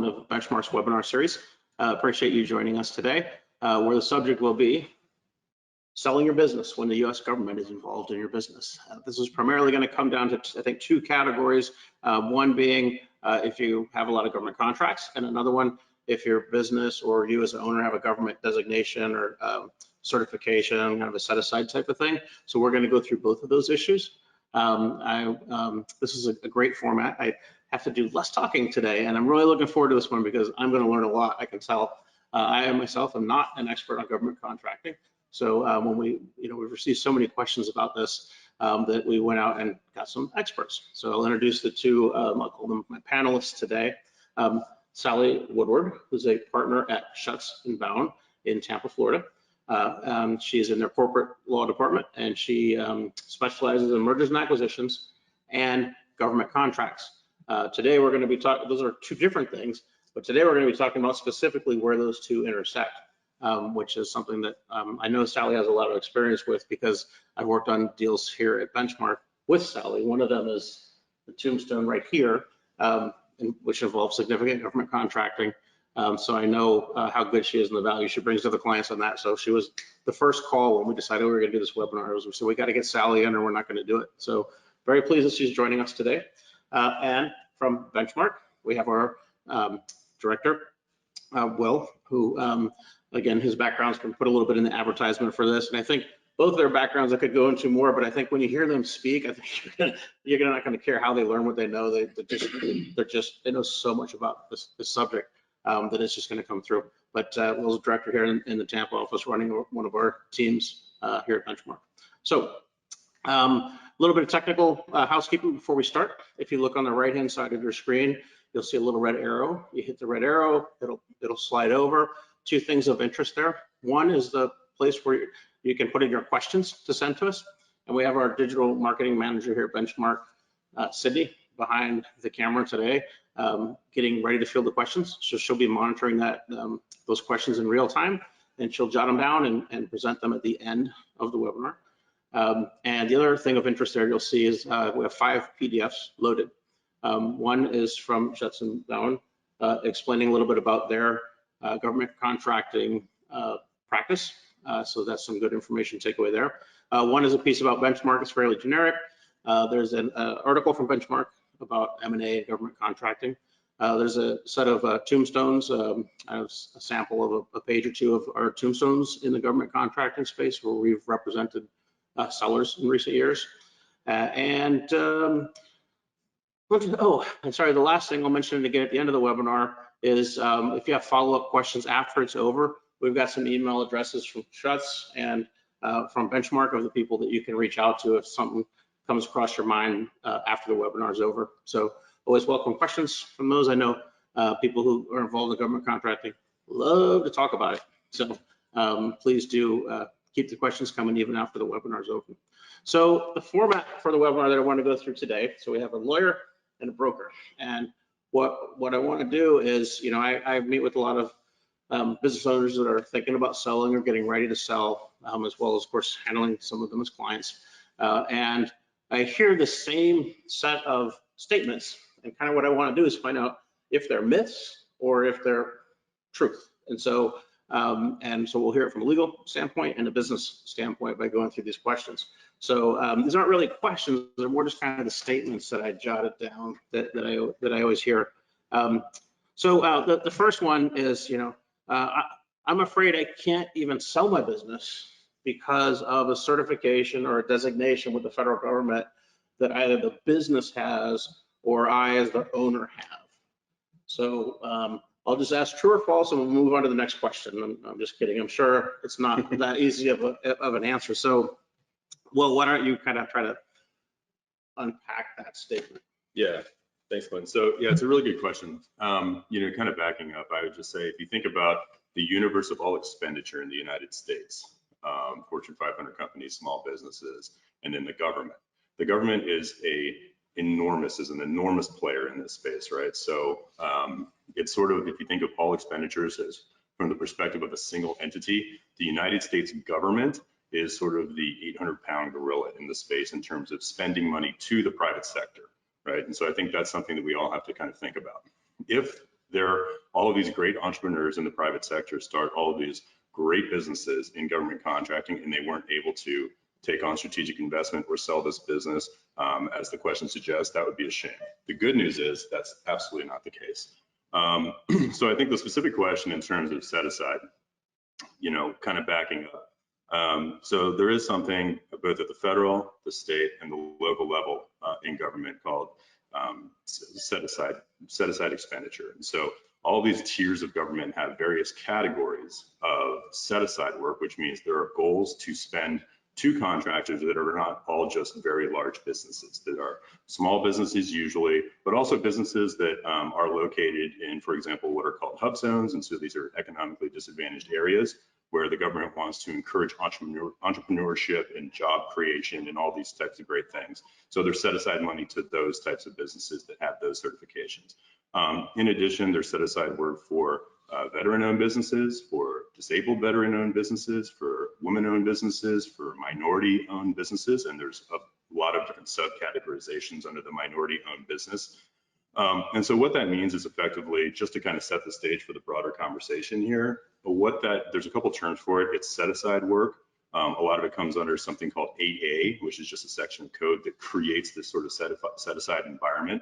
installment of Benchmark's webinar series. Appreciate you joining us today, where the subject will be selling your business when the U.S. government is involved in your business. This is primarily going to come down to, I think, two categories. One being if you have a lot of government contracts, and another one if your business or you as an owner have a government designation or certification, kind of a set-aside type of thing. So we're going to go through both of those issues. This is a great format. I have to do less talking today, and I'm really looking forward to this one because I'm going to learn a lot. I can tell. I myself am not an expert on government contracting. So when we've received so many questions about this that we went out and got some experts. So I'll introduce the two, I'll call them my panelists today. Sally Woodyard, who's a partner at Shutts Bowen in Tampa, Florida. She's in their corporate law department, and she specializes in mergers and acquisitions and government contracts. Today we're going to be talking, those are two different things, but today we're going to be talking about specifically where those two intersect. Which is something that I know Sally has a lot of experience with because I've worked on deals here at Benchmark with Sally. One of them is the tombstone right here, which involves significant government contracting. So I know how good she is and the value she brings to the clients on that. So she was the first call when we decided we were going to do this webinar. So we got to get Sally in or we're not going to do it. So very pleased that she's joining us today. And from Benchmark, we have our director, Will, who again, his background's can put a little bit in the advertisement for this, and I think both their backgrounds I could go into more, but I think when you hear them speak, I think you're not going to care how they learn what they know. They know so much about this subject that it's just going to come through. But Will's a director here in the Tampa office, running one of our teams here at Benchmark. So a little bit of technical housekeeping before we start. If you look on the right-hand side of your screen, you'll see a little red arrow. You hit the red arrow, it'll slide over. Two things of interest there. One is the place where you can put in your questions to send to us. And we have our digital marketing manager here at Benchmark, Sydney, behind the camera today, getting ready to field the questions. So she'll be monitoring those questions in real time, and she'll jot them down and present them at the end of the webinar. And the other thing of interest there you'll see is we have 5 PDFs loaded. One is from Shutts Bowen, explaining a little bit about their government contracting practice. So that's some good information takeaway there. One is a piece about Benchmark. It's fairly generic. There's an article from Benchmark about M&A and government contracting. There's a set of tombstones. I have a sample of a page or two of our tombstones in the government contracting space where we've represented sellers in recent years. I'm sorry, the last thing I'll mention again at the end of the webinar is if you have follow-up questions after it's over, we've got some email addresses from Shutts and from Benchmark of the people that you can reach out to if something comes across your mind after the webinar is over. So always welcome questions from those. I know people who are involved in government contracting love to talk about it. So please do keep the questions coming even after the webinar is open. So the format for the webinar that I want to go through today, so we have a lawyer and a broker. And what I want to do is, I meet with a lot of business owners that are thinking about selling or getting ready to sell, as well as, of course, handling some of them as clients. And I hear the same set of statements, and kind of what I want to do is find out if they're myths or if they're truth. And so we'll hear it from a legal standpoint and a business standpoint by going through these questions. So these aren't really questions; they're more just kind of the statements that I jotted down that I always hear. The first one is, I'm afraid I can't even sell my business because of a certification or a designation with the federal government that either the business has or I as the owner have. So I'll just ask true or false and we'll move on to the next question. I'm just kidding. I'm sure it's not that easy of an answer. So, well, why don't you kind of try to unpack that statement? Yeah, thanks, Glenn. So yeah, it's a really good question. Kind of backing up, I would just say if you think about the universe of all expenditure in the United States, Fortune 500 companies, small businesses, and then the government. The government is an enormous player in this space, right? So it's sort of, if you think of all expenditures as from the perspective of a single entity, the United States government is sort of the 800-pound gorilla in the space in terms of spending money to the private sector, right? And so I think that's something that we all have to kind of think about. If All of these great entrepreneurs in the private sector start all of these great businesses in government contracting, and they weren't able to take on strategic investment or sell this business. As the question suggests, that would be a shame. The good news is that's absolutely not the case. So I think the specific question in terms of set aside, kind of backing up. So there is something both at the federal, the state, and the local level in government called set aside expenditure. And so all these tiers of government have various categories of set aside work, which means there are goals to spend to contractors that are not all just very large businesses, that are small businesses usually, but also businesses that are located in, for example, what are called hub zones. And so these are economically disadvantaged areas where the government wants to encourage entrepreneurship and job creation and all these types of great things. So they're set aside money to those types of businesses that have those certifications. In addition, there's set aside work for veteran-owned businesses, for disabled veteran-owned businesses, for women-owned businesses, for minority-owned businesses, and there's a lot of different subcategorizations under the minority-owned business. And so what that means is effectively, just to kind of set the stage for the broader conversation here, there's a couple terms for it. It's set-aside work. A lot of it comes under something called 8A, which is just a section of code that creates this sort of set-aside environment.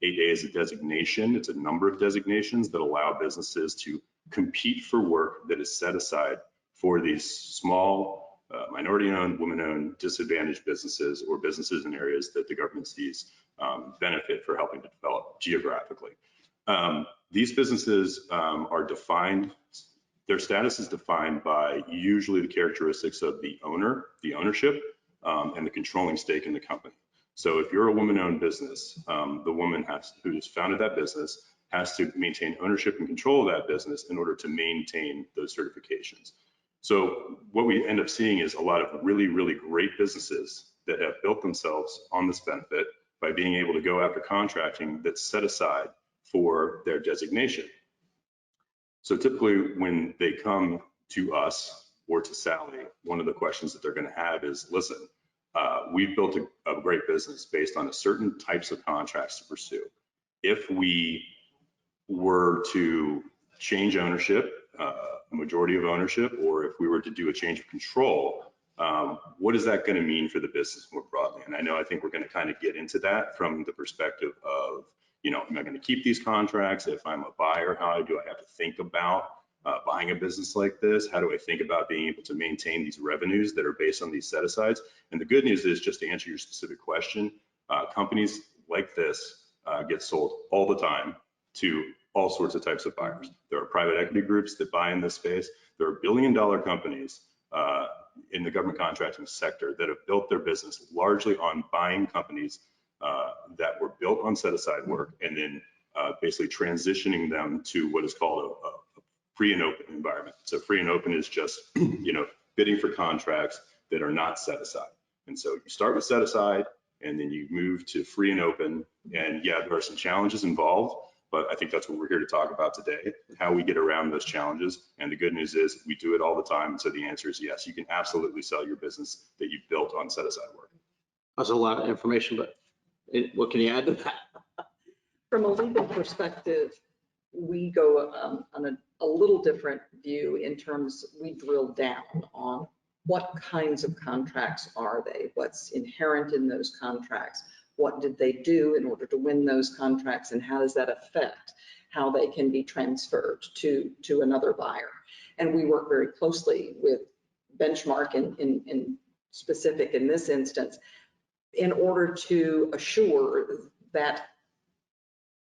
8A is a designation. It's a number of designations that allow businesses to compete for work that is set aside for these small, minority-owned, women-owned, disadvantaged businesses, or businesses in areas that the government sees benefit for helping to develop geographically. These businesses are defined, their status is defined by usually the characteristics of the owner, the ownership, and the controlling stake in the company. So if you're a woman-owned business, the woman who's founded that business has to maintain ownership and control of that business in order to maintain those certifications. So what we end up seeing is a lot of really, really great businesses that have built themselves on this benefit by being able to go after contracting that's set aside for their designation. So typically when they come to us or to Sally, one of the questions that they're going to have is, listen, we've built a great business based on a certain types of contracts to pursue. If we were to change ownership, a majority of ownership, or if we were to do a change of control, what is that going to mean for the business more broadly? And I think we're going to kind of get into that from the perspective of, am I going to keep these contracts? If I'm a buyer, how do I have to think about buying a business like this? How do I think about being able to maintain these revenues that are based on these set-asides? And the good news is, just to answer your specific question, companies like this get sold all the time to all sorts of types of buyers. There are private equity groups that buy in this space. There are billion-dollar companies in the government contracting sector that have built their business largely on buying companies that were built on set-aside work and then basically transitioning them to what is called a free and open environment. So free and open is just, bidding for contracts that are not set aside. And so you start with set aside and then you move to free and open. And yeah, there are some challenges involved, but I think that's what we're here to talk about today, how we get around those challenges. And the good news is we do it all the time. So the answer is yes, you can absolutely sell your business that you've built on set aside work. That's a lot of information, but what can you add to that? From a legal perspective, we go on a little different view in terms, we drill down on what kinds of contracts are they, what's inherent in those contracts, what did they do in order to win those contracts, and how does that affect how they can be transferred to another buyer. And we work very closely with Benchmark in specific in this instance in order to assure that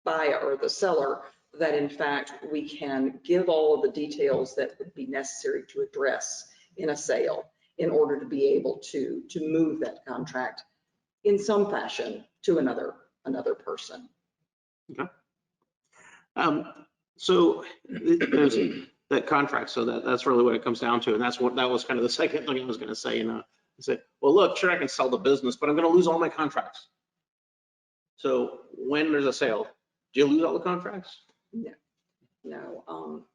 buyer or the seller that in fact we can give all of the details that would be necessary to address in a sale in order to be able to move that contract in some fashion to another person. Okay. So there's that contract. So that's really what it comes down to. And that was kind of the second thing I was going to say. I said, well, look, sure, I can sell the business, but I'm going to lose all my contracts. So when there's a sale, do you lose all the contracts? No.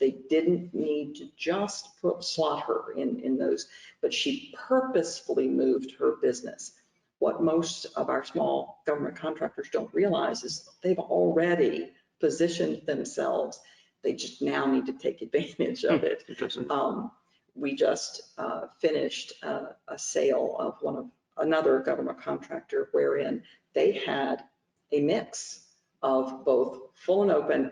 They didn't need to just slot her in those, but she purposefully moved her business. What most of our small government contractors don't realize is they've already positioned themselves. They just now need to take advantage of it. We just finished a sale of another government contractor wherein they had a mix of both full and open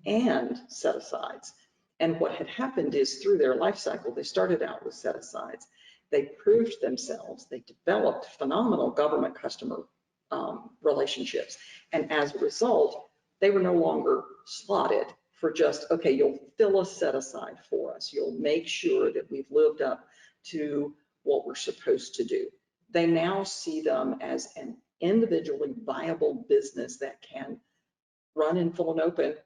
and set-asides. And what had happened is through their life cycle, they started out with set-asides. They proved themselves. They developed phenomenal government customer relationships. And as a result, they were no longer slotted for just, okay, you'll fill a set-aside for us. You'll make sure that we've lived up to what we're supposed to do. They now see them as an individually viable business that can run in full and open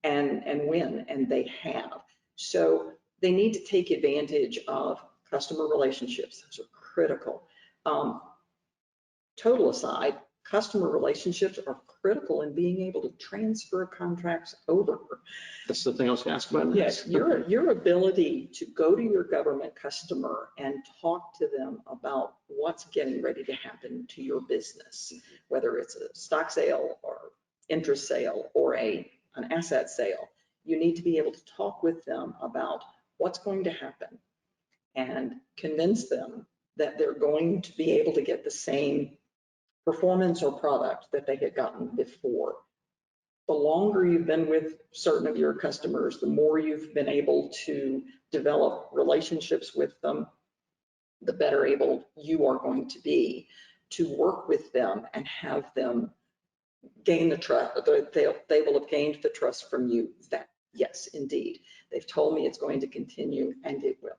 and win, and they have. So they need to take advantage of customer relationships. Those are critical. Total aside, customer relationships are critical in being able to transfer contracts over. That's the thing I was going to ask about. Yes, your ability to go to your government customer and talk to them about what's getting ready to happen to your business, whether it's a stock sale or interest sale or an asset sale, you need to be able to talk with them about what's going to happen and convince them that they're going to be able to get the same performance or product that they had gotten before. The longer you've been with certain of your customers, the more you've been able to develop relationships with them, the better able you are going to be to work with them and have them gain the trust. They will have gained the trust from you that, yes, indeed, they've told me it's going to continue, and it will.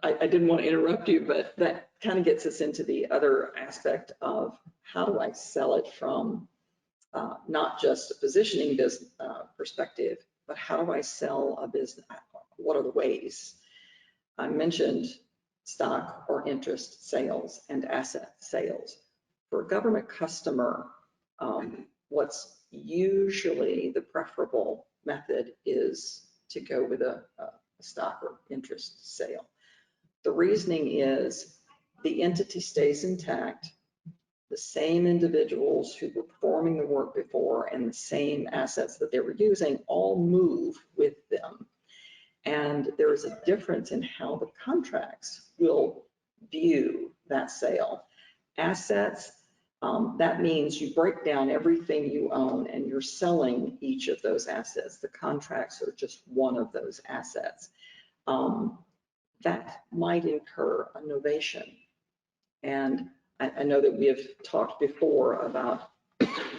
I didn't want to interrupt you, but that kind of gets us into the other aspect of how do I sell it from not just a positioning business perspective, but how do I sell a business? What are the ways? I mentioned stock or interest sales and asset sales. For a government customer, what's usually the preferable method is to go with a stock or interest sale. The reasoning is the entity stays intact, the same individuals who were performing the work before and the same assets that they were using all move with them. And there is a difference in how the contracts will view that sale. Assets, that means you break down everything you own and you're selling each of those assets. The contracts are just one of those assets. That might incur a novation. And I know that we have talked before about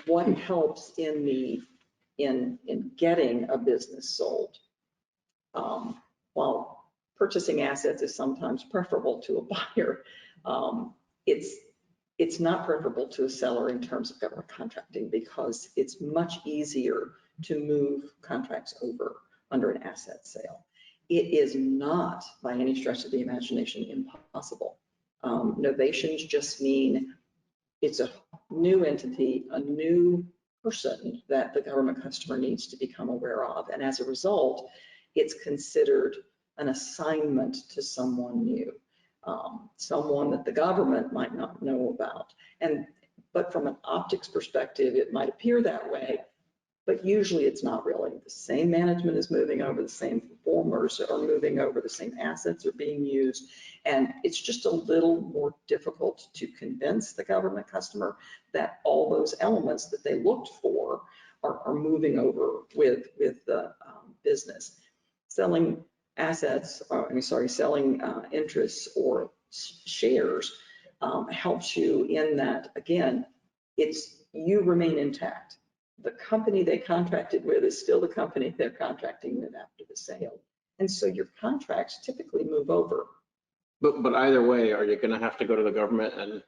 what helps in getting a business sold. While purchasing assets is sometimes preferable to a buyer, it's not preferable to a seller in terms of government contracting because it's much easier to move contracts over under an asset sale. It is not by any stretch of the imagination impossible. Novations just mean it's a new entity, a new person that the government customer needs to become aware of. And as a result, it's considered an assignment to someone new, someone that the government might not know about. But from an optics perspective, it might appear that way, but usually it's not really. The same management is moving over, the same performers are moving over, the same assets are being used. And it's just a little more difficult to convince the government customer that all those elements that they looked for are moving over with the business. Selling assets, selling interests or shares helps you in that, again, you remain intact. The company they contracted with is still the company they're contracting with after the sale. And so your contracts typically move over. But either way, are you going to have to go to the government and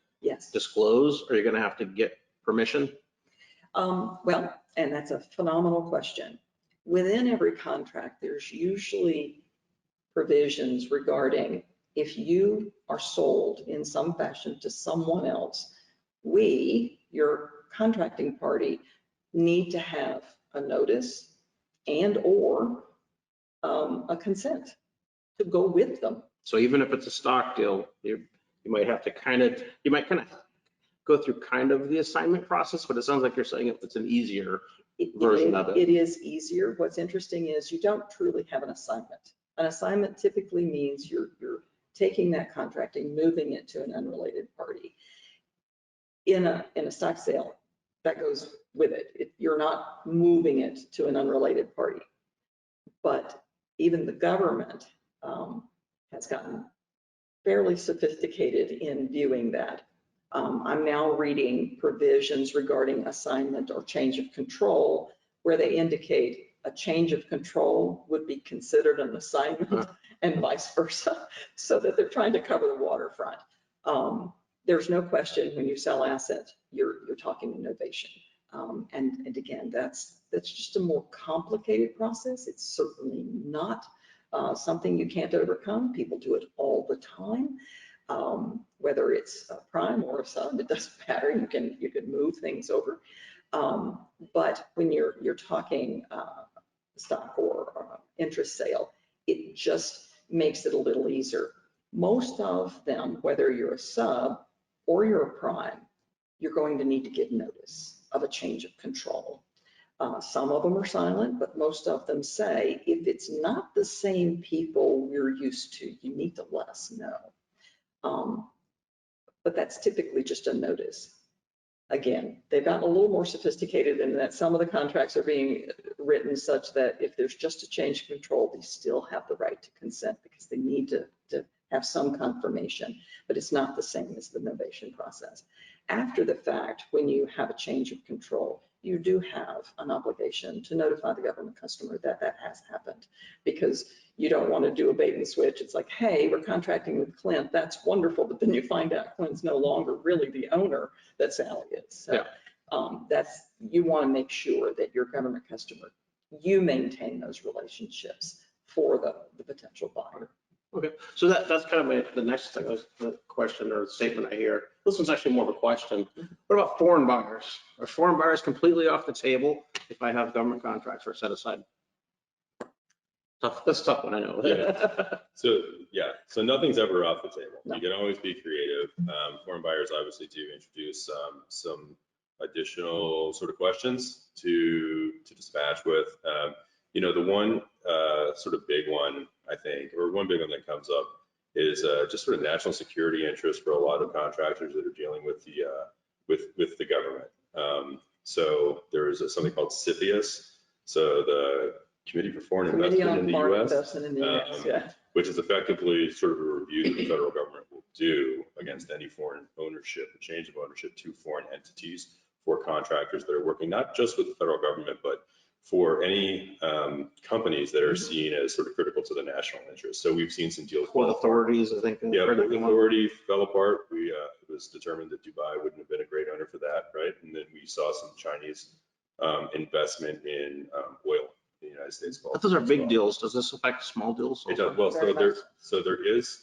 disclose? Or are you going to have to get permission? Well, and that's a phenomenal question. Within every contract, there's usually provisions regarding if you are sold in some fashion to someone else, we, your contracting party, need to have a notice and or a consent to go with them. So even if it's a stock deal, you might have to you might kind of go through kind of the assignment process, but it sounds like you're saying it's an easier version of it. It is easier. What's interesting is you don't truly have an assignment. An assignment typically means you're taking that contract and moving it to an unrelated party. In a stock sale, that goes with it. You're not moving it to an unrelated party. But even the government has gotten fairly sophisticated in viewing that. I'm now reading provisions regarding assignment or change of control where they indicate a change of control would be considered an assignment and vice versa, so that they're trying to cover the waterfront. There's no question when you sell assets, you're talking innovation. And again, that's just a more complicated process. It's certainly not something you can't overcome. People do it all the time. Whether it's a prime or a sub, it doesn't matter. You can move things over. But when you're talking stock or interest sale, it just makes it a little easier. Most of them, whether you're a sub or you're a prime, you're going to need to give notice of a change of control. Some of them are silent, but most of them say, if it's not the same people we're used to, you need to let us know. But that's typically just a notice. Again, they've gotten a little more sophisticated in that some of the contracts are being written such that if there's just a change of control, they still have the right to consent because they need to have some confirmation, but it's not the same as the novation process. After the fact, when you have a change of control, you do have an obligation to notify the government customer that that has happened, because you don't want to do a bait and switch. It's like, hey, we're contracting with Clint. That's wonderful. But then you find out Clint's no longer really the owner that Sally is. So you want to make sure that your government customer, you maintain those relationships for the potential buyer. Okay, so that's kind of the next thing, the question or the statement I hear. This one's actually more of a question. What about foreign buyers? Are foreign buyers completely off the table if I have government contracts or set aside? Tough, that's a tough one, I know. So nothing's ever off the table. No. You can always be creative. Foreign buyers obviously do introduce some additional sort of questions to dispatch with. The one sort of big one, I think, or one big one that comes up is just sort of national security interest for a lot of contractors that are dealing with the government. So there is something called CFIUS, so the Committee for Foreign Investment in the U.S., which is effectively sort of a review that the federal government will do against any foreign ownership, a change of ownership to foreign entities for contractors that are working not just with the federal government, but for any companies that are seen as sort of critical to the national interest. So we've seen some deals. Port authorities, I think. Yeah, Port Authority fell apart. It was determined that Dubai wouldn't have been a great owner for that, right? And then we saw some Chinese investment in oil in the United States. But those are big deals. Does this affect small deals? It does. Well, so there is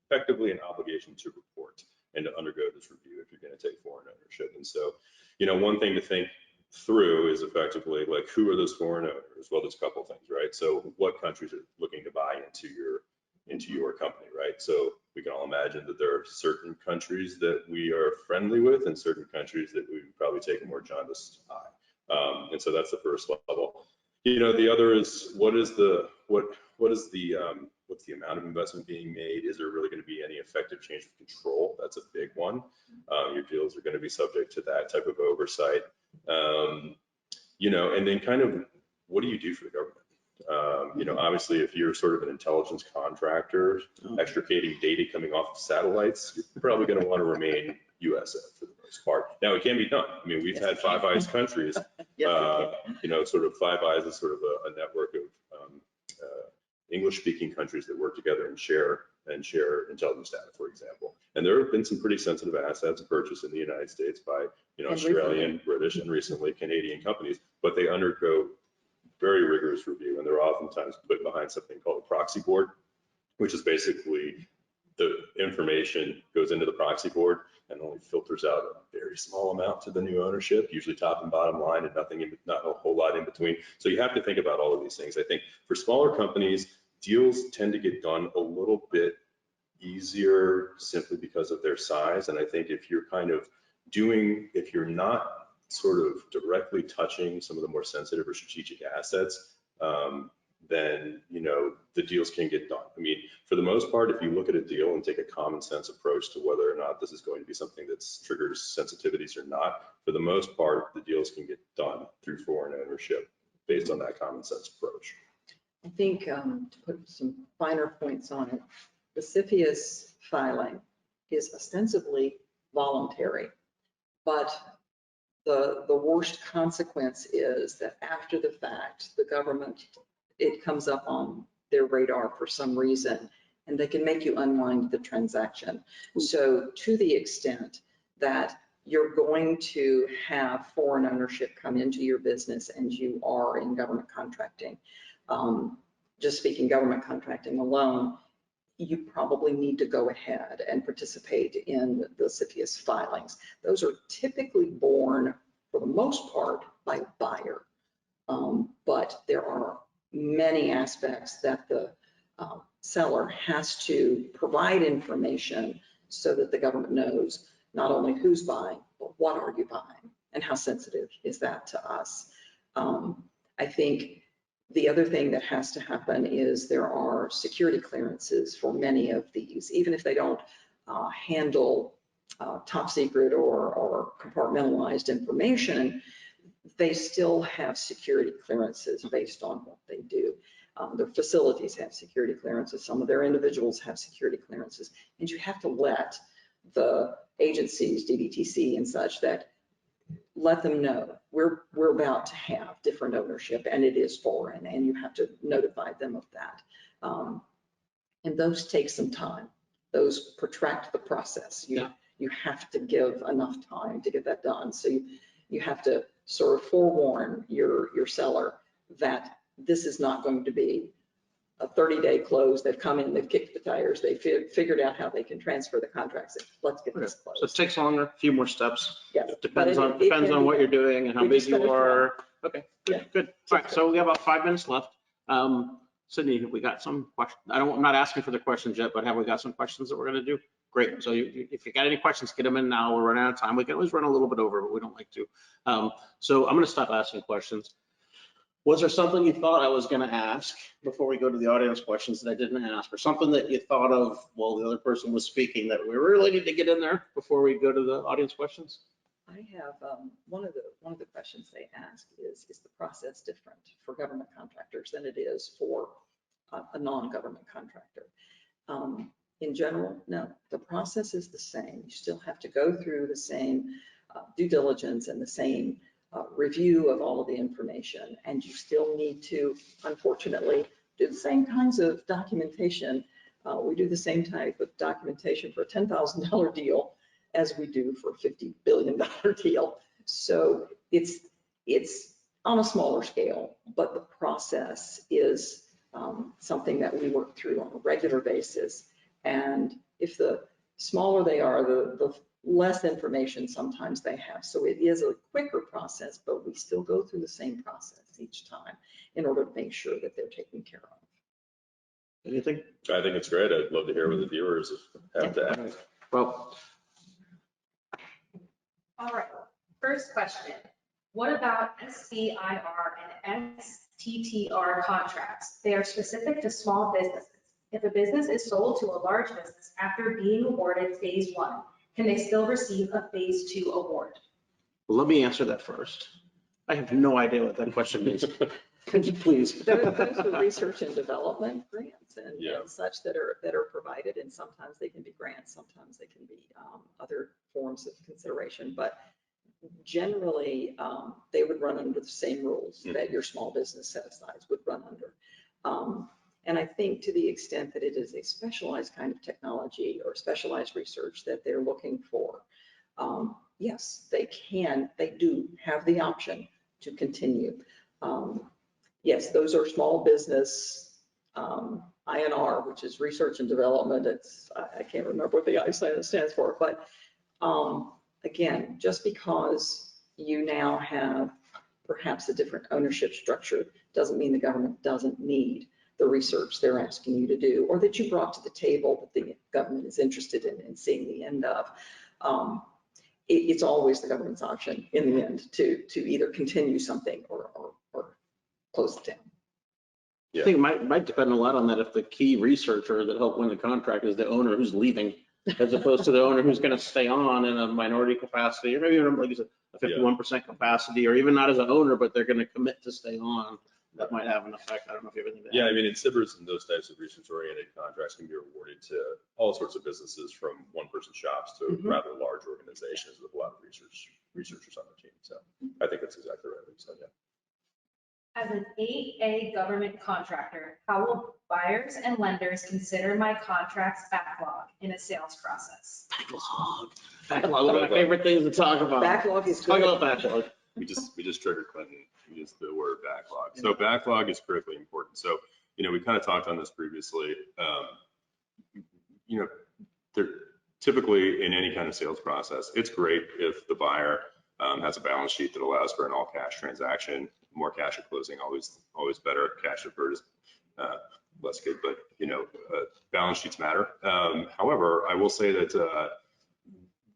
effectively an obligation to report and to undergo this review if you're going to take foreign ownership. And so, one thing to think through is effectively like, who are those foreign owners? Well, there's a couple of things, right? So what countries are looking to buy into your company, right? So we can all imagine that there are certain countries that we are friendly with and certain countries that we would probably take a more jaundiced eye. And so that's the first level. The other is what's the amount of investment being made? Is there really going to be any effective change of control? That's a big one. Your deals are going to be subject to that type of oversight. And then kind of, what do you do for the government? Obviously, if you're sort of an intelligence contractor, extricating data coming off of satellites, you're probably going to want to remain USF for the most part. Now, it can be done. I mean, we've had Five Eyes countries. Sort of Five Eyes is sort of a network of English-speaking countries that work together and share intelligence data, for example. And there have been some pretty sensitive assets purchased in the United States by Australian, British, and recently Canadian companies, but they undergo very rigorous review, and they're oftentimes put behind something called a proxy board, which is basically the information goes into the proxy board and only filters out a very small amount to the new ownership, usually top and bottom line, and not a whole lot in between. So you have to think about all of these things. I think for smaller companies, deals tend to get done a little bit easier simply because of their size. And I think if you're if you're not sort of directly touching some of the more sensitive or strategic assets, then, the deals can get done. I mean, for the most part, if you look at a deal and take a common sense approach to whether or not this is going to be something that triggers sensitivities or not, for the most part, the deals can get done through foreign ownership based on that common sense approach. I think to put some finer points on it, the CFIUS filing is ostensibly voluntary, but the worst consequence is that after the fact, the government, it comes up on their radar for some reason, and they can make you unwind the transaction. So to the extent that you're going to have foreign ownership come into your business and you are in government contracting, just speaking government contracting alone, you probably need to go ahead and participate in the CFIUS filings. Those are typically borne, for the most part, by a buyer. But there are many aspects that the seller has to provide information so that the government knows not only who's buying, but what are you buying and how sensitive is that to us. I think the other thing that has to happen is there are security clearances for many of these, even if they don't handle top secret or compartmentalized information, they still have security clearances based on what they do. Their facilities have security clearances. Some of their individuals have security clearances. And you have to let the agencies, DBTC and such, that let them know we're about to have different ownership and it is foreign, and you have to notify them of that. And those take some time. Those protract the process. You have to give enough time to get that done. So you have to sort of forewarn your seller that this is not going to be a 30-day close. They've come in, they've kicked the tires, they figured out how they can transfer the contracts. Let's get this closed. So it takes longer, a few more steps. Yeah. Depends on what you're doing and how big you are. Okay, good, Yeah. good. All right, so we have about 5 minutes left. Sydney, we got some questions. I'm not asking for the questions yet, but have we got some questions that we're gonna do? Great, so if you got any questions, get them in now. We're running out of time. We can always run a little bit over, but we don't like to. So I'm gonna stop asking questions. Was there something you thought I was gonna ask before we go to the audience questions that I didn't ask, or something that you thought of while the other person was speaking that we really need to get in there before we go to the audience questions? I have one of the questions they ask is the process different for government contractors than it is for a non-government contractor? In general, no, the process is the same. You still have to go through the same due diligence and the same review of all of the information, and you still need to, unfortunately, do the same kinds of documentation. We do the same type of documentation for a $10,000 deal as we do for a $50 billion deal. So it's on a smaller scale, but the process is something that we work through on a regular basis. And if the smaller they are, the less information sometimes they have. So it is a quicker process, but we still go through the same process each time in order to make sure that they're taken care of. Anything? I think it's great. I'd love to hear what the viewers have to ask. Well, all right, first question. What about SBIR and STTR contracts? They are specific to small businesses. If a business is sold to a large business after being awarded phase 1, can they still receive a phase 2 award? well, let me answer that first. I have no idea what that question means. Could you please? Those are research and development grants and Yeah. such that are provided, and sometimes they can be grants, sometimes they can be other forms of consideration. But generally, they would run under the same rules that your small business set-asides would run under. And I think to the extent that it is a specialized kind of technology or specialized research that they're looking for, yes, they do have the option to continue. Yes, those are small business INR, which is research and development. I can't remember what the I stands for, but again, just because you now have perhaps a different ownership structure doesn't mean the government doesn't need the research they're asking you to do, or that you brought to the table that the government is interested in seeing the end of. It's always the government's option in the end to either continue something or close it down. I think it might depend a lot on that. If the key researcher that helped win the contract is the owner who's leaving, as opposed to the owner who's going to stay on in a minority capacity, or maybe even, like you said, a 51% capacity, or even not as an owner, but they're going to commit to stay on. That might have an effect. I don't know if you have anything to add. Yeah, I mean, in SBIRs and those types of research-oriented contracts can be awarded to all sorts of businesses, from one-person shops to rather large organizations with a lot of researchers on the team. So I think that's exactly right. So, yeah. As an 8A government contractor, how will buyers and lenders consider my contract's backlog in a sales process? Backlog, one of my favorite things to talk about. Backlog is Talk good. about backlog. We just triggered Clinton. We used the word backlog. So backlog is critically important. So, we kind of talked on this previously. Typically in any kind of sales process, it's great if the buyer has a balance sheet that allows for an all cash transaction. More cash at closing, always better. Cash deferred is less good, but balance sheets matter. However, I will say that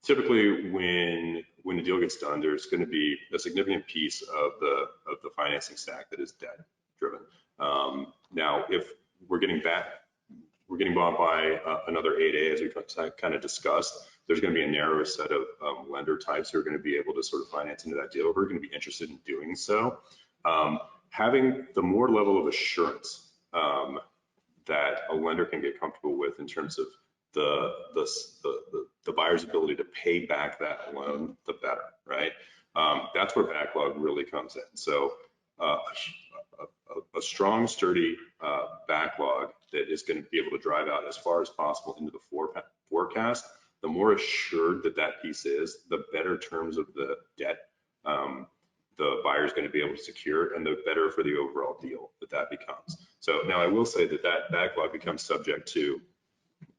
typically when the deal gets done, there's going to be a significant piece of the financing stack that is debt driven. Now, if we're getting bought by another 8A, as we kind of discussed, there's going to be a narrower set of lender types who are going to be able to sort of finance into that deal. We're going to be interested in doing so. Having the more level of assurance that a lender can get comfortable with in terms of the buyer's ability to pay back that loan, the better, right? That's where backlog really comes in. So a strong, sturdy backlog that is going to be able to drive out as far as possible into the forecast, the more assured that piece is, the better terms of the debt the buyer is going to be able to secure, and the better for the overall deal that becomes. So now I will say that backlog becomes subject to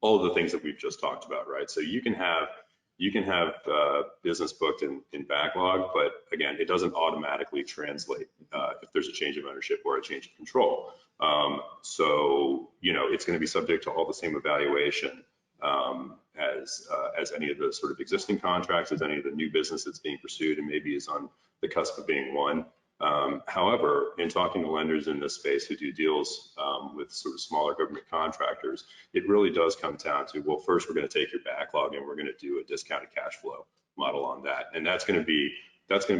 all of the things that we've just talked about, right? So you can have business booked in backlog, but again, it doesn't automatically translate if there's a change of ownership or a change of control. So it's going to be subject to all the same evaluation as any of the sort of existing contracts, as any of the new business that's being pursued and maybe is on the cusp of being won. However, in talking to lenders in this space who do deals with sort of smaller government contractors, it really does come down to, well, first we're going to take your backlog and we're going to do a discounted cash flow model on that, and that's going to be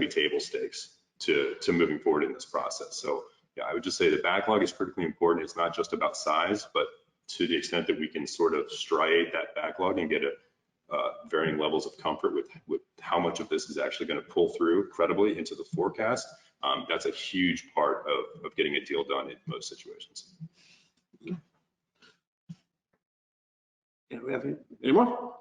table stakes to moving forward in this process. So yeah, I would just say the backlog is critically important. It's not just about size, but to the extent that we can sort of striate that backlog and get varying levels of comfort with how much of this is actually going to pull through credibly into the forecast. That's a huge part of getting a deal done in most situations. Yeah, we have any more?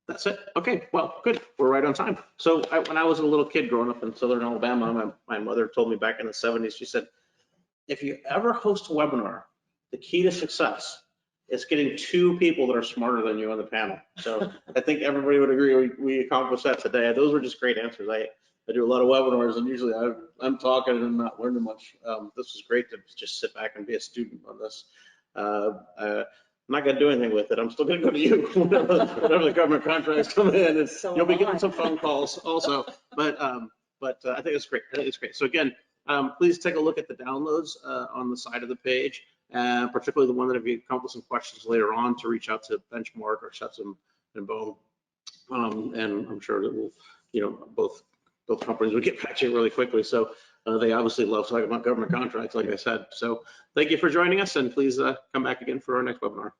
That's it. Okay, well, good. We're right on time. So when I was a little kid growing up in Southern Alabama, my mother told me back in the 70s, she said, if you ever host a webinar, the key to success is getting two people that are smarter than you on the panel. So I think everybody would agree we accomplished that today. Those were just great answers. I do a lot of webinars, and usually I'm talking and I'm not learning much. This was great to just sit back and be a student on this. I'm not going to do anything with it. I'm still going to go to you whenever the government contracts come in, and So you'll be getting some phone calls also. But I think it's great. I think it's great. So again, please take a look at the downloads on the side of the page, particularly the one that if you come up with some questions later on, to reach out to Benchmark or Shutts Bowen. And I'm sure that we'll, both companies will get back to you really quickly. So they obviously love talking about government contracts, like I said. So thank you for joining us, and please come back again for our next webinar.